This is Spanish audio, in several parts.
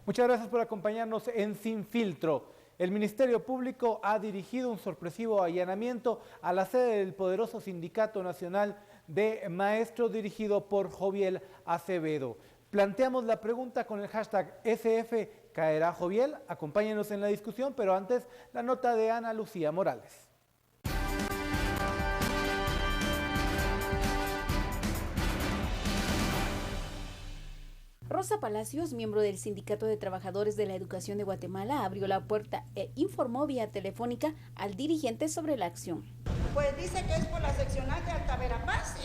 Muchas gracias por acompañarnos en Sin Filtro. El Ministerio Público ha dirigido un sorpresivo allanamiento a la sede del poderoso Sindicato Nacional de Maestros dirigido por Joviel Acevedo. Planteamos la pregunta con el hashtag SF ¿Caerá Joviel? Acompáñenos en la discusión, pero antes la nota de Ana Lucía Morales. Rosa Palacios, miembro del Sindicato de Trabajadores de la Educación de Guatemala, abrió la puerta e informó vía telefónica al dirigente sobre la acción. Pues dice que es por la seccional de Alta Verapaz,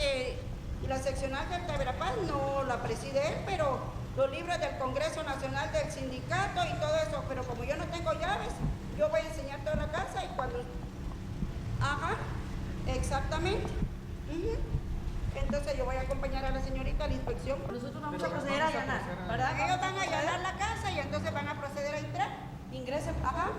y la seccional de Alta Verapaz no la preside él, pero los libros del Congreso Nacional del Sindicato y todo eso, pero como yo no tengo llaves, yo voy a enseñar toda la casa y cuando... Ajá, exactamente. Entonces yo voy a acompañar a la señorita a la inspección. Nosotros vamos a proceder a allanar, ¿verdad? Ellos van a allanar la casa y entonces van a proceder a entrar. Ingresen. Ajá.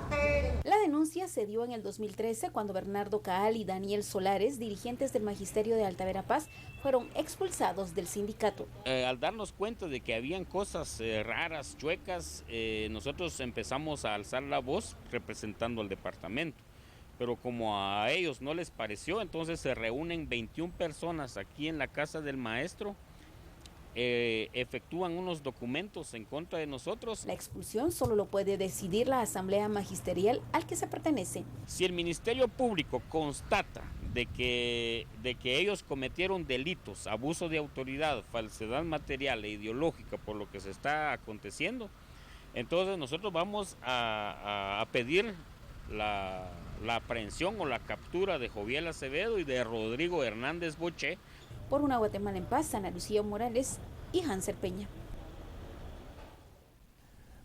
La denuncia se dio en el 2013 cuando Bernardo Caal y Daniel Solares, dirigentes del Magisterio de Alta Verapaz, fueron expulsados del sindicato. Al darnos cuenta de que habían cosas raras, chuecas, nosotros empezamos a alzar la voz representando al departamento. Pero como a ellos no les pareció, entonces se reúnen 21 personas aquí en la casa del maestro, efectúan unos documentos en contra de nosotros. La expulsión solo lo puede decidir la Asamblea Magisterial al que se pertenece. Si el Ministerio Público constata de que ellos cometieron delitos, abuso de autoridad, falsedad material e ideológica por lo que se está aconteciendo, entonces nosotros vamos a pedir la aprehensión o la captura de Joviel Acevedo y de Rodrigo Hernández Boché. Por una Guatemala en paz, Ana Lucía Morales y Hanser Peña.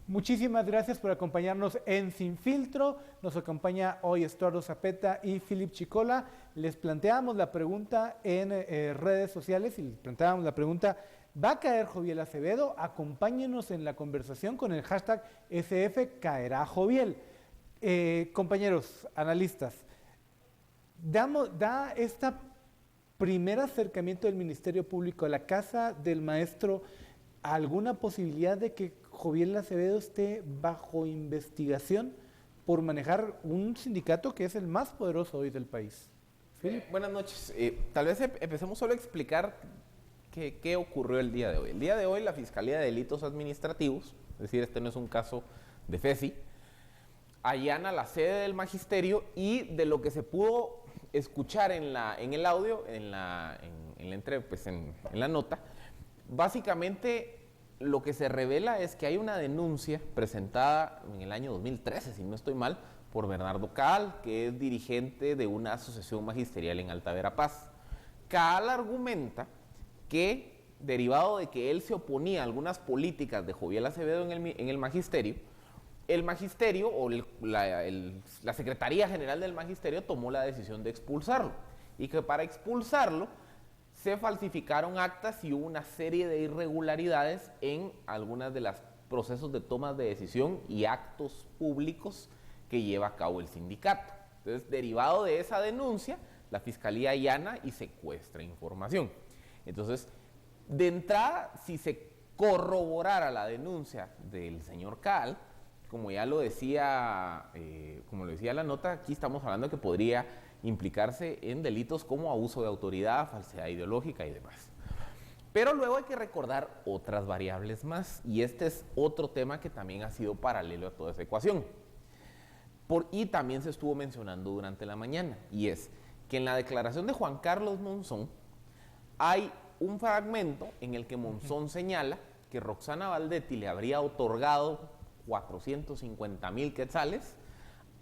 Muchísimas gracias por acompañarnos en Sin Filtro. Nos acompaña hoy Estuardo Zapeta y Philip Chicola. Les planteamos la pregunta en redes sociales y les planteamos la pregunta: ¿va a caer Joviel Acevedo? Acompáñenos en la conversación con el hashtag SF Caerá Joviel. Compañeros analistas, da este primer acercamiento del Ministerio Público a la casa del maestro alguna posibilidad de que Joviel Acevedo esté bajo investigación por manejar un sindicato que es el más poderoso hoy del país? Buenas noches. Tal vez empecemos solo a explicar qué ocurrió el día de hoy. El día de hoy la Fiscalía de Delitos Administrativos, es decir, este no es un caso de FESI, allana la sede del magisterio y de lo que se pudo escuchar en el audio, en la nota, básicamente lo que se revela es que hay una denuncia presentada en el año 2013, si no estoy mal, por Bernardo Caal, que es dirigente de una asociación magisterial en Alta Verapaz. Caal argumenta que, derivado de que él se oponía a algunas políticas de Joviel Acevedo en el magisterio, el magisterio o la Secretaría General del Magisterio tomó la decisión de expulsarlo y que para expulsarlo se falsificaron actas y hubo una serie de irregularidades en algunas de los procesos de toma de decisión y actos públicos que lleva a cabo el sindicato. Entonces, derivado de esa denuncia, la Fiscalía allana y secuestra información. Entonces, de entrada, si se corroborara la denuncia del señor Caal, como ya lo decía, como lo decía la nota, aquí estamos hablando de que podría implicarse en delitos como abuso de autoridad, falsedad ideológica y demás. Pero luego hay que recordar otras variables más, y este es otro tema que también ha sido paralelo a toda esa ecuación. Y también se estuvo mencionando durante la mañana, y es que en la declaración de Juan Carlos Monzón hay un fragmento en el que Monzón señala que Roxana Valdetti le habría otorgado 450,000 quetzales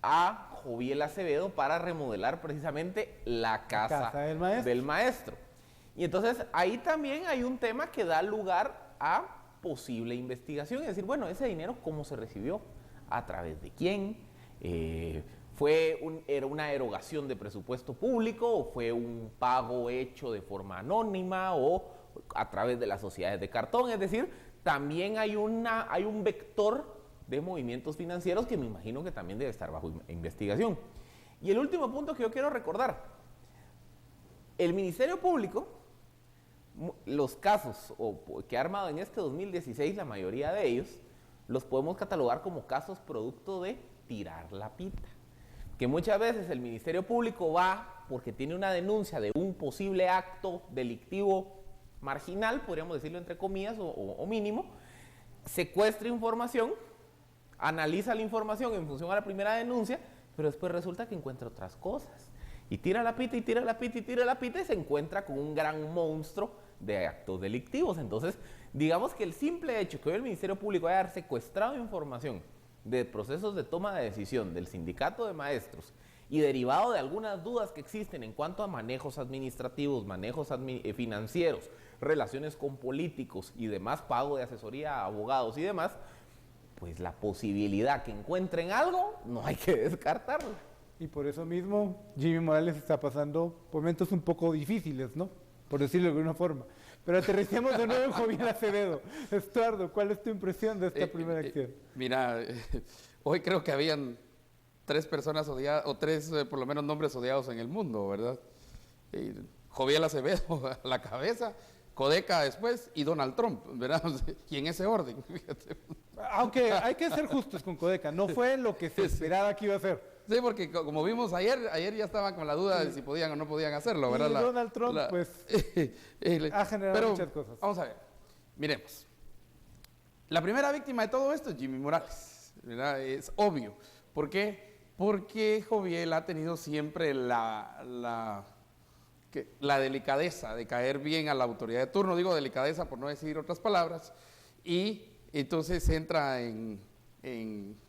a Joviel Acevedo para remodelar precisamente la casa del maestro. Y entonces ahí también hay un tema que da lugar a posible investigación, es decir, bueno, ese dinero ¿cómo se recibió? ¿A través de quién? ¿Era una erogación de presupuesto público o fue un pago hecho de forma anónima o a través de las sociedades de cartón? Es decir, también hay un vector de movimientos financieros que me imagino que también debe estar bajo investigación. Y el último punto que yo quiero recordar: el Ministerio Público, los casos que ha armado en este 2016, la mayoría de ellos, los podemos catalogar como casos producto de tirar la pita. Que muchas veces el Ministerio Público va porque tiene una denuncia de un posible acto delictivo marginal, podríamos decirlo entre comillas o mínimo, secuestra información, analiza la información en función a la primera denuncia, pero después resulta que encuentra otras cosas. Y tira la pita, y tira la pita, y tira la pita, y se encuentra con un gran monstruo de actos delictivos. Entonces, digamos que el simple hecho que hoy el Ministerio Público haya secuestrado información de procesos de toma de decisión del sindicato de maestros y derivado de algunas dudas que existen en cuanto a manejos administrativos, manejos financieros, relaciones con políticos y demás, pago de asesoría a abogados y demás, pues la posibilidad que encuentren algo no hay que descartarla. Y por eso mismo Jimmy Morales está pasando por momentos un poco difíciles, ¿no? Por decirlo de alguna forma. Pero aterricemos de nuevo en Joviel Acevedo. Estuardo, ¿cuál es tu impresión de esta primera acción? Mira, hoy creo que habían 3 personas odiadas, o 3 por lo menos nombres odiados en el mundo, ¿verdad? Joviel Acevedo a la cabeza, Codeca después y Donald Trump, ¿verdad? Y en ese orden, fíjate. Aunque hay que ser justos con Codeca, no fue lo que se esperaba que iba a ser. Sí, porque como vimos ayer ya estaban con la duda de si podían o no podían hacerlo, ¿verdad? Y Donald Trump, pues, ha generado muchas cosas. Vamos a ver, miremos. La primera víctima de todo esto es Jimmy Morales, ¿verdad? Es obvio. ¿Por qué? Porque Joviel ha tenido siempre la delicadeza de caer bien a la autoridad de turno, digo delicadeza por no decir otras palabras, y entonces entra en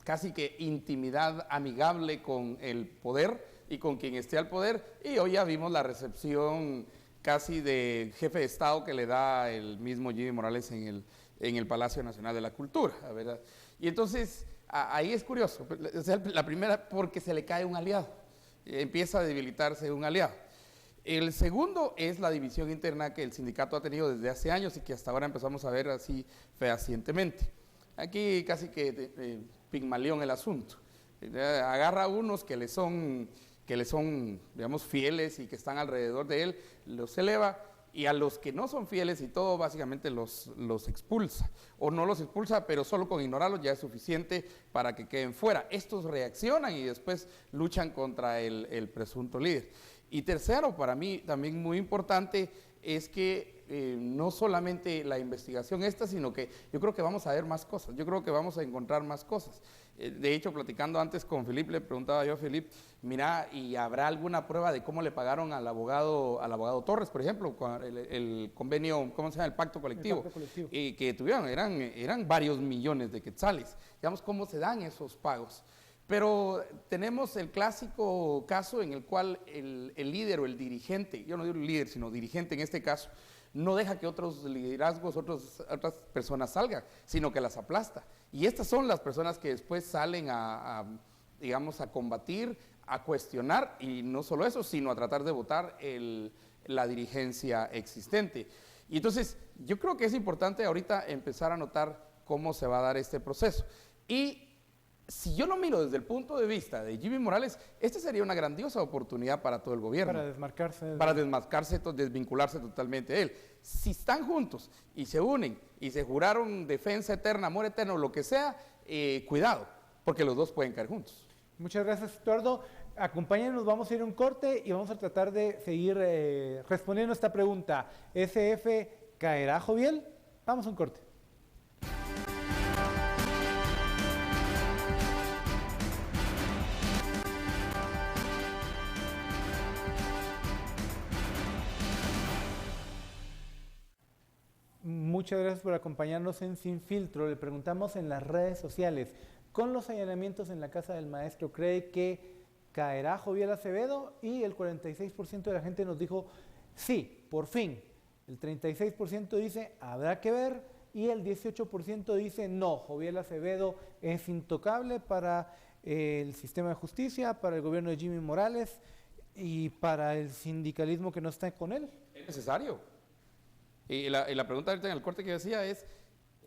casi que intimidad amigable con el poder y con quien esté al poder, y hoy ya vimos la recepción casi de jefe de Estado que le da el mismo Jimmy Morales en el Palacio Nacional de la Cultura, ¿verdad? Y entonces ahí es curioso, o sea, la primera porque se le cae un aliado, empieza a debilitarse un aliado. El segundo es la división interna que el sindicato ha tenido desde hace años y que hasta ahora empezamos a ver así fehacientemente. Aquí casi que Pigmalión el asunto. Agarra a unos que le son, digamos, fieles y que están alrededor de él, los eleva, y a los que no son fieles y todo, básicamente los expulsa. O no los expulsa, pero solo con ignorarlos ya es suficiente para que queden fuera. Estos reaccionan y después luchan contra el presunto líder. Y tercero, para mí también muy importante, es que no solamente la investigación esta, sino que yo creo que vamos a ver más cosas, yo creo que vamos a encontrar más cosas. De hecho, platicando antes con Felipe, le preguntaba yo a Felipe, mira, ¿y habrá alguna prueba de cómo le pagaron al abogado Torres, por ejemplo, el convenio, ¿cómo se llama? El pacto colectivo, que tuvieron, eran varios millones de quetzales, digamos, cómo se dan esos pagos. Pero tenemos el clásico caso en el cual el líder o el dirigente, yo no digo líder, sino dirigente en este caso, no deja que otros liderazgos, otras personas salgan, sino que las aplasta. Y estas son las personas que después salen digamos, a combatir, a cuestionar, y no solo eso, sino a tratar de votar la dirigencia existente. Y entonces, yo creo que es importante ahorita empezar a notar cómo se va a dar este proceso. Y si yo lo miro desde el punto de vista de Jimmy Morales, esta sería una grandiosa oportunidad para todo el gobierno. Para desmarcarse. Para desmarcarse, desvincularse totalmente de él. Si están juntos y se unen y se juraron defensa eterna, amor eterno, lo que sea, cuidado, porque los dos pueden caer juntos. Muchas gracias, Estuardo. Acompáñenos, vamos a ir a un corte y vamos a tratar de seguir respondiendo a esta pregunta. ¿SF caerá Joviel? Vamos a un corte. Muchas gracias por acompañarnos en Sin Filtro. Le preguntamos en las redes sociales, con los allanamientos en la casa del maestro, ¿cree que caerá Joviel Acevedo? Y el 46% de la gente nos dijo sí, por fin. El 36% dice habrá que ver y el 18% dice no, Joviel Acevedo es intocable para el sistema de justicia, para el gobierno de Jimmy Morales y para el sindicalismo que no está con él. Es necesario. Y la pregunta ahorita en el corte que decía es,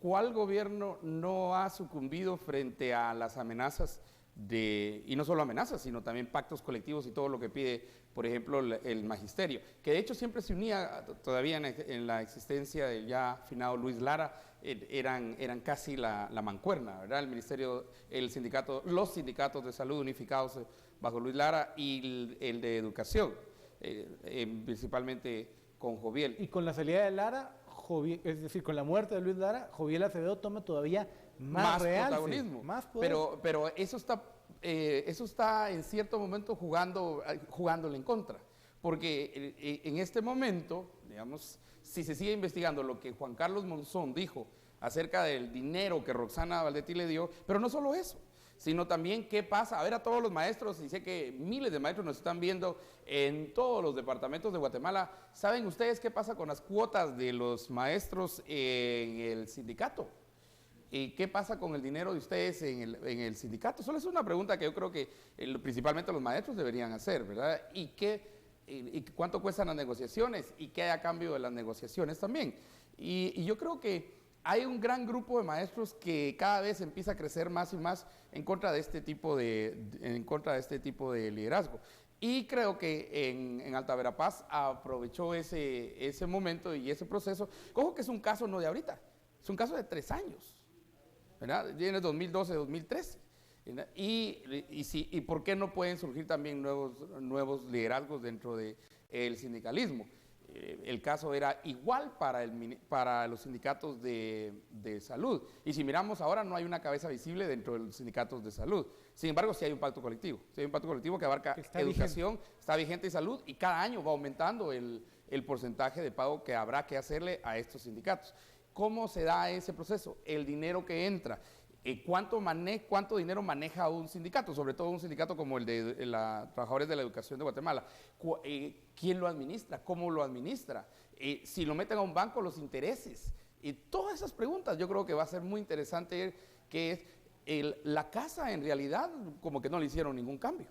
¿cuál gobierno no ha sucumbido frente a las amenazas y no solo amenazas, sino también pactos colectivos y todo lo que pide, por ejemplo, el magisterio, que de hecho siempre se unía todavía en la existencia del ya finado Luis Lara, eran casi la mancuerna, ¿verdad? El ministerio, los sindicatos de salud unificados bajo Luis Lara y el de educación, principalmente con Joviel. Y con la salida de Lara, es decir, con la muerte de Luis Lara, Joviel Acevedo toma todavía más protagonismo. Más poder. Pero eso está en cierto momento jugándole en contra. Porque en este momento, digamos, si se sigue investigando lo que Juan Carlos Monzón dijo acerca del dinero que Roxana Valdetti le dio, pero no solo eso, sino también qué pasa, a ver a todos los maestros, y sé que miles de maestros nos están viendo en todos los departamentos de Guatemala, ¿saben ustedes qué pasa con las cuotas de los maestros en el sindicato? ¿Y qué pasa con el dinero de ustedes en el sindicato? Solo es una pregunta que yo creo que principalmente los maestros deberían hacer, ¿verdad? ¿Y cuánto cuestan las negociaciones? ¿Y qué hay a cambio de las negociaciones también? Y yo creo que hay un gran grupo de maestros que cada vez empieza a crecer más y más en contra de este tipo de liderazgo. Y creo que en Alta Verapaz aprovechó ese momento y ese proceso. Ojo que es un caso no de ahorita, es un caso de 3 años, ¿verdad? Viene 2012, 2013. Y ¿por qué no pueden surgir también nuevos liderazgos dentro del sindicalismo? El caso era igual para los sindicatos de salud. Y si miramos ahora, no hay una cabeza visible dentro de los sindicatos de salud. Sin embargo, sí hay un pacto colectivo. Sí hay un pacto colectivo que abarca educación, está vigente y salud, y cada año va aumentando el porcentaje de pago que habrá que hacerle a estos sindicatos. ¿Cómo se da ese proceso? El dinero que entra. ¿Cuánto dinero maneja un sindicato? Sobre todo un sindicato como el de Trabajadores de la Educación de Guatemala. ¿Quién lo administra? ¿Cómo lo administra? Si lo meten a un banco, los intereses. Y todas esas preguntas yo creo que va a ser muy interesante, que es la casa en realidad como que no le hicieron ningún cambio.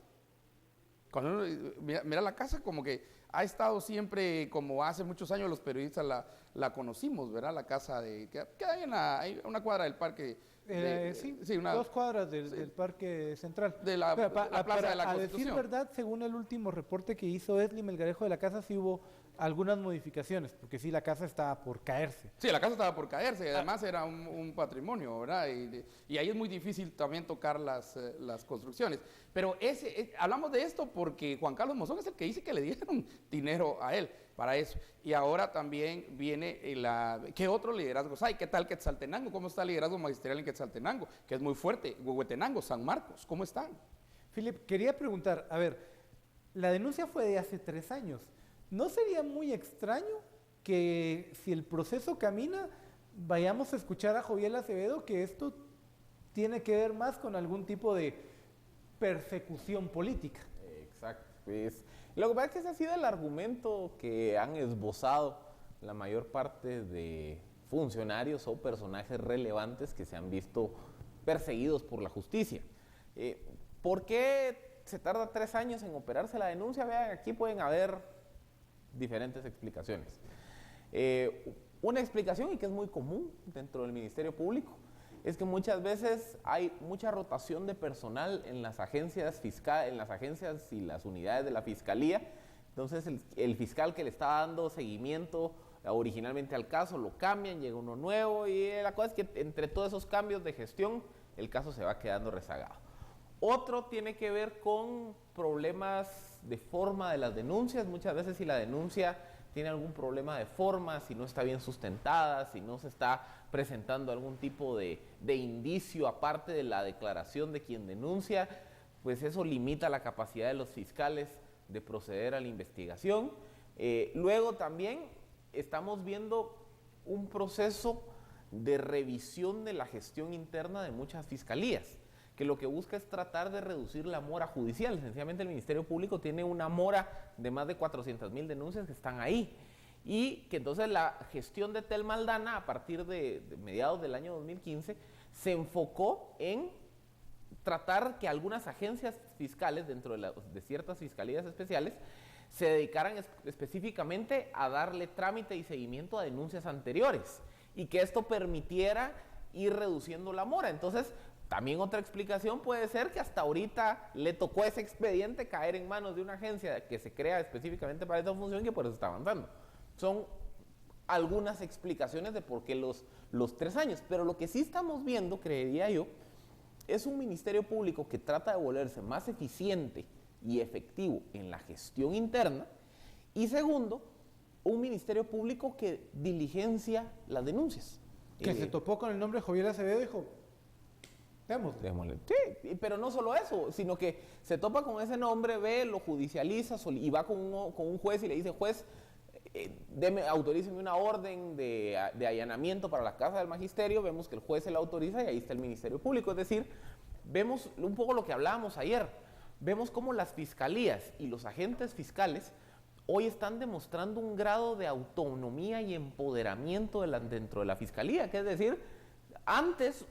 Cuando uno mira la casa, como que ha estado siempre, como hace muchos años los periodistas la conocimos, ¿verdad? La casa que hay una cuadra del parque. Sí, 2 cuadras del Parque Central. De la Plaza de la Constitución. A decir verdad, según el último reporte que hizo Esli Melgarejo de la casa, sí hubo algunas modificaciones, porque sí, la casa estaba por caerse. Sí, la casa estaba por caerse, y además era un patrimonio, ¿verdad? Y ahí es muy difícil también tocar las construcciones. Pero hablamos de esto porque Juan Carlos Monzón es el que dice que le dieron dinero a él para eso. Y ahora también viene ¿qué otros liderazgos hay? ¿Qué tal Quetzaltenango? ¿Cómo está el liderazgo magisterial en Quetzaltenango? Que es muy fuerte. Huehuetenango, San Marcos, ¿cómo están? Philip, quería preguntar, a ver, la denuncia fue de hace 3 años. ¿No sería muy extraño que si el proceso camina, vayamos a escuchar a Joviel Acevedo que esto tiene que ver más con algún tipo de persecución política? Exacto. Pues, lo que pasa es que ese ha sido el argumento que han esbozado la mayor parte de funcionarios o personajes relevantes que se han visto perseguidos por la justicia. ¿Por qué se tarda 3 años en operarse la denuncia? Vean, aquí pueden haber diferentes explicaciones. Una explicación, y que es muy común dentro del Ministerio Público, es que muchas veces hay mucha rotación de personal en las agencias fiscales, en las agencias y las unidades de la Fiscalía. Entonces el fiscal que le estaba dando seguimiento originalmente al caso lo cambian, llega uno nuevo, y la cosa es que entre todos esos cambios de gestión el caso se va quedando rezagado. Otro tiene que ver con problemas de forma de las denuncias. Muchas veces, si la denuncia tiene algún problema de forma, si no está bien sustentada, si no se está presentando algún tipo de indicio aparte de la declaración de quien denuncia, pues eso limita la capacidad de los fiscales de proceder a la investigación. Luego también estamos viendo un proceso de revisión de la gestión interna de muchas fiscalías, que lo que busca es tratar de reducir la mora judicial. Sencillamente el Ministerio Público tiene una mora de más de 400,000 denuncias que están ahí, y que entonces la gestión de Tel Maldana, a partir de mediados del año 2015, se enfocó en tratar que algunas agencias fiscales dentro de ciertas fiscalías especiales se dedicaran específicamente a darle trámite y seguimiento a denuncias anteriores, y que esto permitiera ir reduciendo la mora. Entonces, También otra explicación puede ser que hasta ahorita le tocó ese expediente caer en manos de una agencia que se crea específicamente para esta función y que por eso está avanzando. Son algunas explicaciones de por qué los 3 años, pero lo que sí estamos viendo, creería yo, es un ministerio público que trata de volverse más eficiente y efectivo en la gestión interna, y segundo, un ministerio público que diligencia las denuncias. Que se topó con el nombre de Joviel Acevedo y dijo, démosle. Sí, pero no solo eso, sino que se topa con ese nombre, ve, lo judicializa y va con un juez y le dice, juez, autoríceme una orden de allanamiento para la casa del magisterio. Vemos que el juez se la autoriza y ahí está el Ministerio Público. Es decir, vemos un poco lo que hablábamos ayer, vemos cómo las fiscalías y los agentes fiscales hoy están demostrando un grado de autonomía y empoderamiento dentro de la fiscalía, que es decir, antes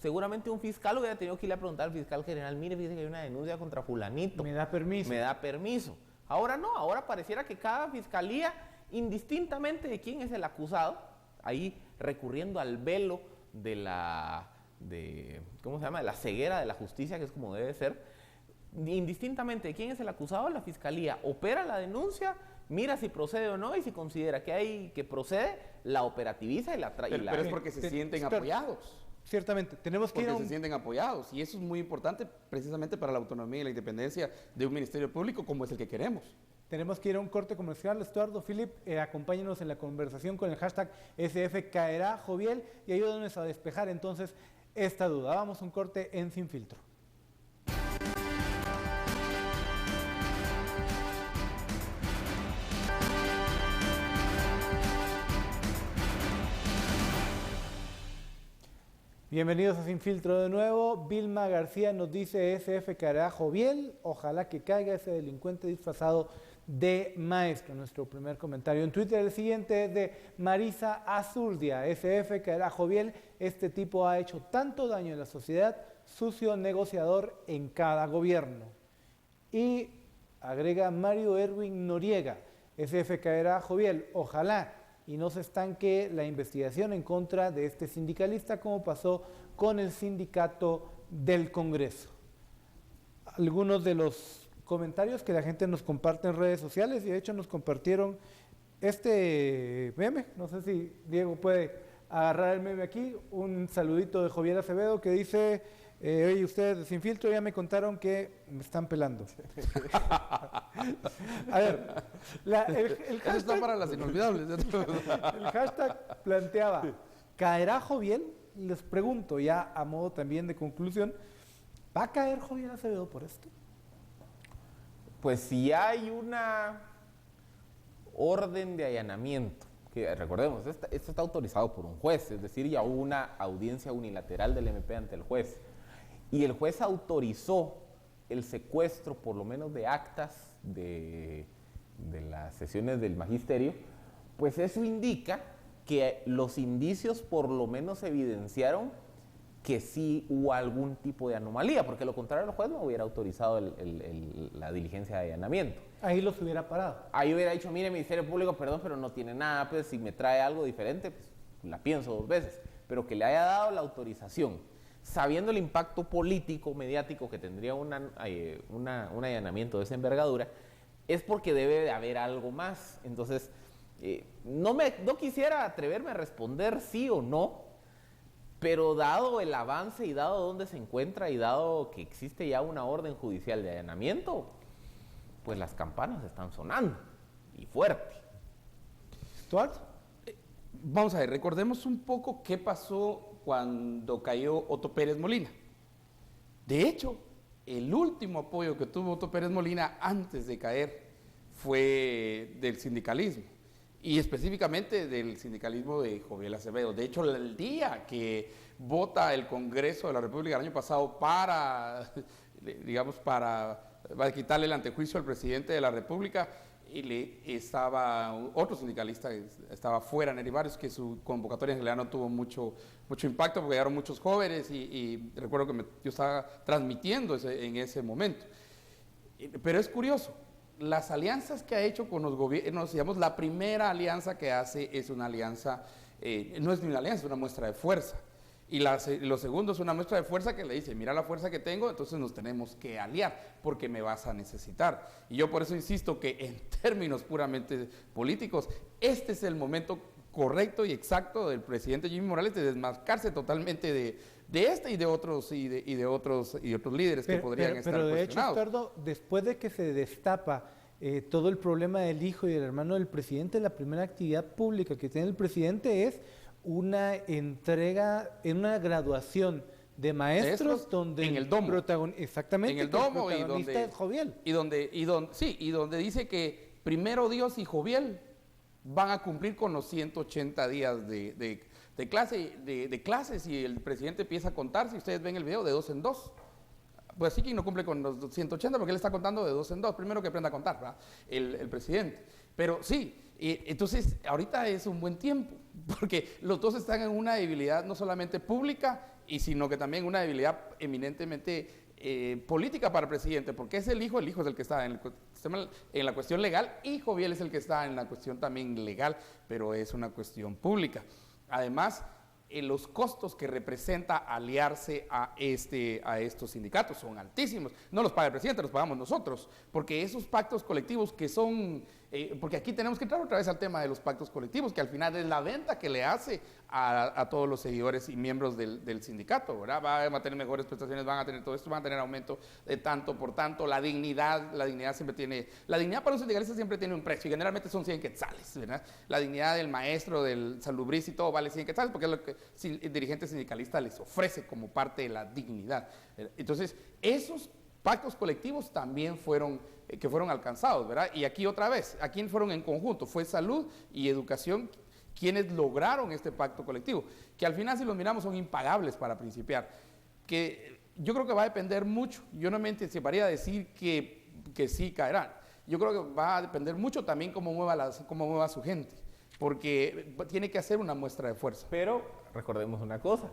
seguramente un fiscal hubiera tenido que ir a preguntar al fiscal general, mire, fíjese que hay una denuncia contra fulanito. Me da permiso. Ahora no, ahora pareciera que cada fiscalía, indistintamente de quién es el acusado, ahí recurriendo al velo de la ceguera de la justicia, que es como debe ser, indistintamente de quién es el acusado, la fiscalía opera la denuncia, mira si procede o no, y si considera que procede, la operativiza y la trae. Pero es porque se sienten apoyados. Ciertamente, tenemos que porque se sienten apoyados, y eso es muy importante precisamente para la autonomía y la independencia de un ministerio público como es el que queremos. Tenemos que ir a un corte comercial. Estuardo, Philip, acompáñenos en la conversación con el hashtag SF Caerá Joviel y ayúdenos a despejar entonces esta duda. Vamos a un corte en Sin Filtro. Bienvenidos a Sin Filtro de nuevo. Vilma García nos dice SF Caerá Joviel, ojalá que caiga ese delincuente disfrazado de maestro. Nuestro primer comentario en Twitter. El siguiente es de Marisa Azurdia. SF Caerá Joviel, este tipo ha hecho tanto daño en la sociedad, sucio negociador en cada gobierno. Y agrega Mario Erwin Noriega. SF Caerá Joviel, ojalá y no se estanque la investigación en contra de este sindicalista como pasó con el sindicato del Congreso. Algunos de los comentarios que la gente nos comparte en redes sociales, y de hecho nos compartieron este meme, no sé si Diego puede agarrar el meme aquí, un saludito de Joviel Acevedo que dice, oye, ustedes de Sin Filtro ya me contaron que me están pelando. A ver, el hashtag, está para las inolvidables. El hashtag planteaba, ¿caerá Joviel? Les pregunto ya a modo también de conclusión, ¿va a caer Joviel Acevedo por esto? Pues si hay una orden de allanamiento, que recordemos, esto está autorizado por un juez, es decir, ya hubo una audiencia unilateral del MP ante el juez, y el juez autorizó el secuestro, por lo menos de actas de las sesiones del magisterio, pues eso indica que los indicios por lo menos evidenciaron que sí hubo algún tipo de anomalía, porque lo contrario el juez no hubiera autorizado la diligencia de allanamiento. Ahí los hubiera parado. Ahí hubiera dicho, mire, Ministerio Público, perdón, pero no tiene nada, pues si me trae algo diferente, pues la pienso 2 veces, pero que le haya dado la autorización, sabiendo el impacto político, mediático que tendría un allanamiento de esa envergadura, es porque debe de haber algo más. Entonces, no quisiera atreverme a responder sí o no, pero dado el avance y dado dónde se encuentra y dado que existe ya una orden judicial de allanamiento, pues las campanas están sonando y fuerte. ¿Stuart? Vamos a ver, recordemos un poco qué pasó cuando cayó Otto Pérez Molina. De hecho, el último apoyo que tuvo Otto Pérez Molina antes de caer fue del sindicalismo, y específicamente del sindicalismo de Joviel Acevedo. De hecho, el día que vota el Congreso de la República el año pasado para quitarle el antejuicio al presidente de la República, estaba otro sindicalista, estaba fuera, Neri Barrios, que su convocatoria en realidad no tuvo mucho impacto porque llegaron muchos jóvenes y recuerdo que yo estaba transmitiendo en ese momento. Pero es curioso, las alianzas que ha hecho con los gobiernos, digamos, la primera alianza que hace es una alianza, no es ni una alianza, es una muestra de fuerza. Y lo segundo es una muestra de fuerza que le dice, mira la fuerza que tengo, entonces nos tenemos que aliar porque me vas a necesitar. Y yo por eso insisto que en términos puramente políticos, este es el momento correcto y exacto del presidente Jimmy Morales de desmarcarse totalmente de este y de otros líderes que podrían estar Pero de hecho, cuestionados. Estuardo, después de que se destapa todo el problema del hijo y del hermano del presidente, la primera actividad pública que tiene el presidente es una entrega, en una graduación de maestros donde en el domo. Exactamente, En el que domo el protagonista es Joviel. y donde dice que primero Dios y Joviel van a cumplir con los 180 días de clases y el presidente empieza a contar, si ustedes ven el video, de 2 en 2. Pues sí que no cumple con los 180 porque él está contando de 2 en 2. Primero que aprenda a contar, ¿verdad? El presidente. Pero sí, entonces ahorita es un buen tiempo porque los dos están en una debilidad no solamente pública, sino que también una debilidad eminentemente política para el presidente, porque es el hijo es el que está en la cuestión legal y Joviel es el que está en la cuestión también legal, pero es una cuestión pública. Además, los costos que representa aliarse a estos sindicatos son altísimos. No los paga el presidente, los pagamos nosotros, porque esos pactos colectivos que son, porque aquí tenemos que entrar otra vez al tema de los pactos colectivos, que al final es la venta que le hace a todos los seguidores y miembros del sindicato, ¿verdad? Van a tener mejores prestaciones, van a tener todo esto, van a tener aumento de tanto por tanto, la dignidad siempre tiene, la dignidad para un sindicalista siempre tiene un precio y generalmente son 100 quetzales, ¿verdad? La dignidad del maestro, del salubrista y todo vale 100 quetzales porque es lo que el dirigente sindicalista les ofrece como parte de la dignidad. Entonces, esos pactos colectivos también fueron alcanzados, ¿verdad? Y aquí otra vez, ¿a quién fueron en conjunto? Fue salud y educación quienes lograron este pacto colectivo, que al final si los miramos son impagables para principiar, que yo creo que va a depender mucho, yo no me anticiparía a decir que sí caerán, yo creo que va a depender mucho también cómo mueva su gente, porque tiene que hacer una muestra de fuerza. Pero recordemos una cosa,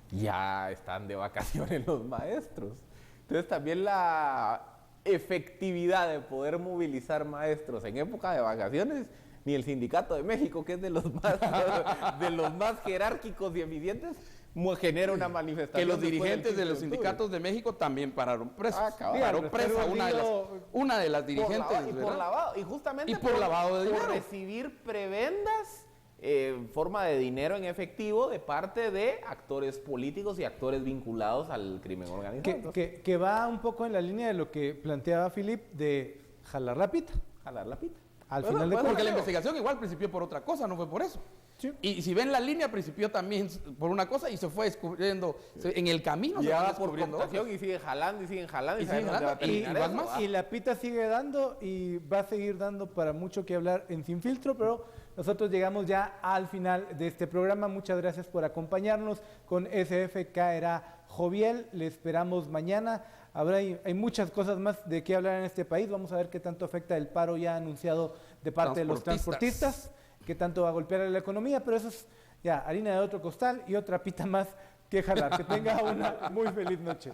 ya están de vacaciones los maestros, entonces también la efectividad de poder movilizar maestros en época de vacaciones, ni el Sindicato de México, que es de los más jerárquicos y eficientes, genera una manifestación. Que los dirigentes de los sindicatos de México también pararon presos. Paró presa una de las dirigentes. Por lavado de dinero. Por recibir prebendas en forma de dinero en efectivo de parte de actores políticos y actores vinculados al crimen organizado. Que va un poco en la línea de lo que planteaba Philip de jalar la pita. Jalar la pita. Al final de porque la investigación igual principió por otra cosa, no fue por eso. Sí. Y si ven la línea, principió también por una cosa y se fue descubriendo en el camino. Y va por cooptación y sigue jalando y siguen jalando y la pita sigue dando y va a seguir dando para mucho que hablar en Sin Filtro, pero nosotros llegamos ya al final de este programa. Muchas gracias por acompañarnos. Con SFK era Joviel, le esperamos mañana. Hay muchas cosas más de qué hablar en este país. Vamos a ver qué tanto afecta el paro ya anunciado de parte de los transportistas, qué tanto va a golpear a la economía, pero eso es ya harina de otro costal y otra pita más que jalar. Que tenga una muy feliz noche.